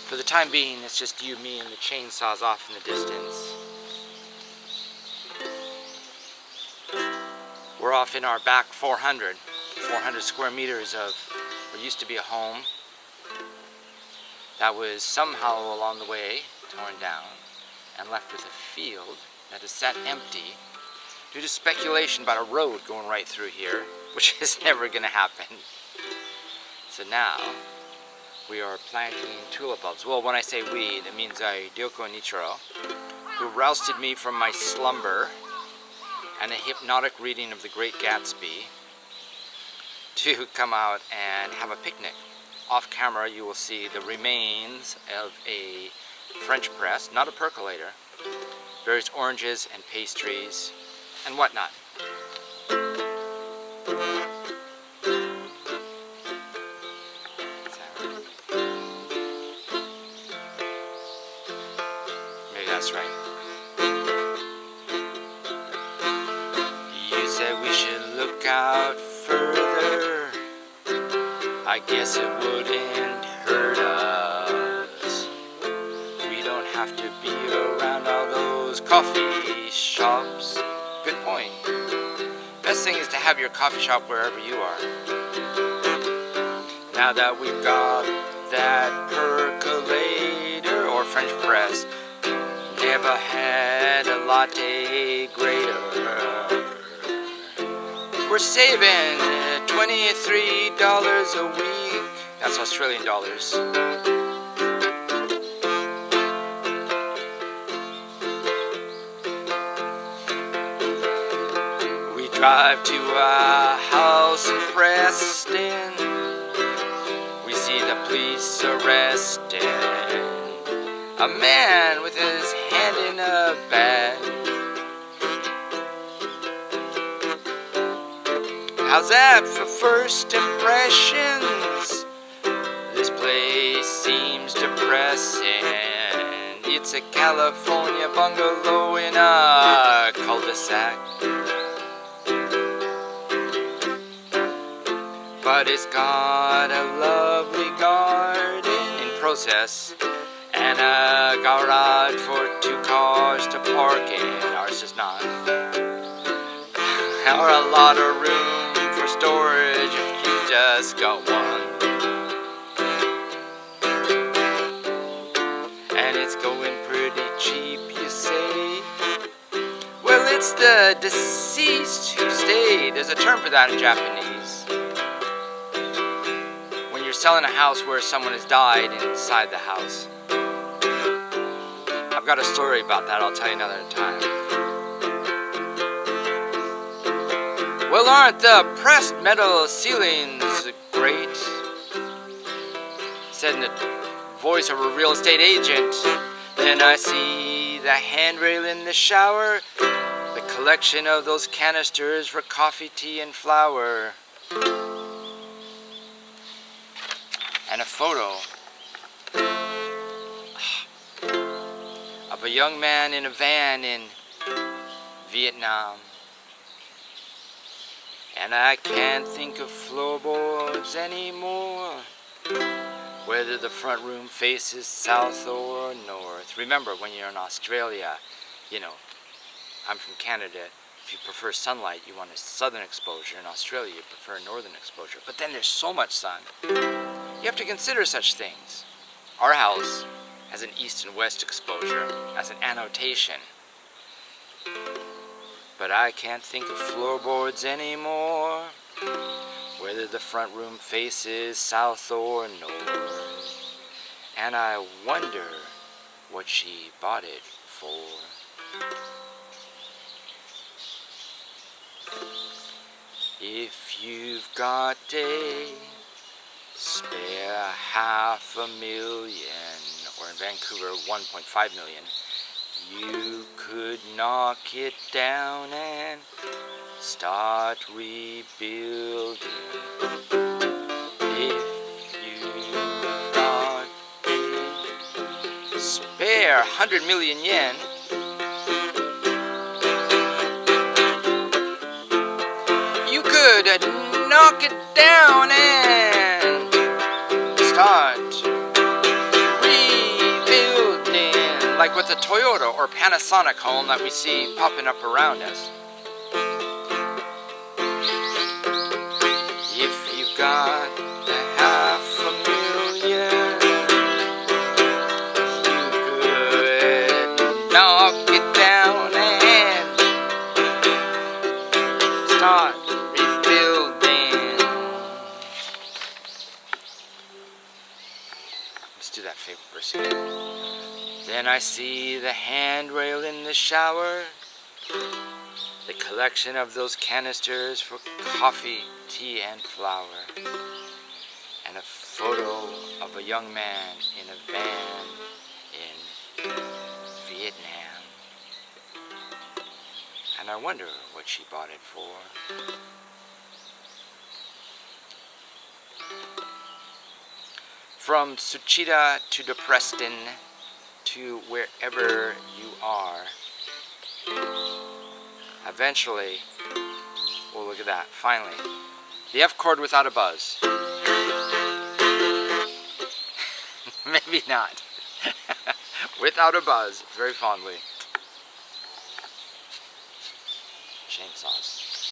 For the time being, it's just you, me, and the chainsaws off in the distance. We're off in our back 400 square meters of what used to be a home that was somehow along the way torn down and left with a field that is sat empty due to speculation about a road going right through here, which is never going to happen. So now we are planting tulip bulbs. Well, when I say we, that means Ryoko and Ichiro, who rousted me from my slumber and a hypnotic reading of The Great Gatsby to come out and have a picnic. Off camera you will see the remains of a French press, not a percolator, various oranges and pastries and whatnot. Maybe that's right. You said we should look out further. I guess it wouldn't hurt us. We don't have to be around all those coffee shops. Good point. Best thing is to have your coffee shop wherever you are. Now that we've got that percolator or French press, never had a latte grater. We're saving $23 a week. That's Australian dollars. We drive to a house in Preston. We see the police arresting a man with his hand in a bag. How's that for first impressions? This place seems depressing. It's a California bungalow in a cul-de-sac. But it's got a lovely garden in process and a garage for 2 cars to park in. Ours is not. Or a lot of room for storage if you just got one. And it's going pretty cheap, you say? Well, it's the deceased who stayed. There's a term for that in Japanese. When you're selling a house where someone has died inside the house. I've got a story about that, I'll tell you another time. Well, aren't the pressed metal ceilings great? Said in the voice of a real estate agent. Then I see the handrail in the shower, the collection of those canisters for coffee, tea, and flour, and a photo of a young man in a van in Vietnam. And I can't think of floorboards anymore, whether the front room faces south or north. Remember, when you're in Australia, you know, I'm from Canada, if you prefer sunlight, you want a southern exposure. In Australia, you prefer northern exposure. But then there's so much sun. You have to consider such things. Our house has an east and west exposure as an annotation. But I can't think of floorboards anymore, whether the front room faces south or north. And I wonder what she bought it for. If you've got a spare $500,000, or in Vancouver 1.5 million, you could knock it down and start rebuilding. If you've got a spare 100 million yen, you could knock it down and start rebuilding. like with the Toyota or Panasonic home that we see popping up around us. If you've got $500,000, you could knock it down and start rebuilding. Let's do that favorite verse again. Then I see the handrail in the shower, the collection of those canisters for coffee, tea, and flour, and a photo of a young man in a van in Vietnam. And I wonder what she bought it for. From Tsuchida to Depreston, to wherever you are. Eventually, well, look at that, finally. The F chord without a buzz. Maybe not. Without a buzz, very fondly. Chainsaws.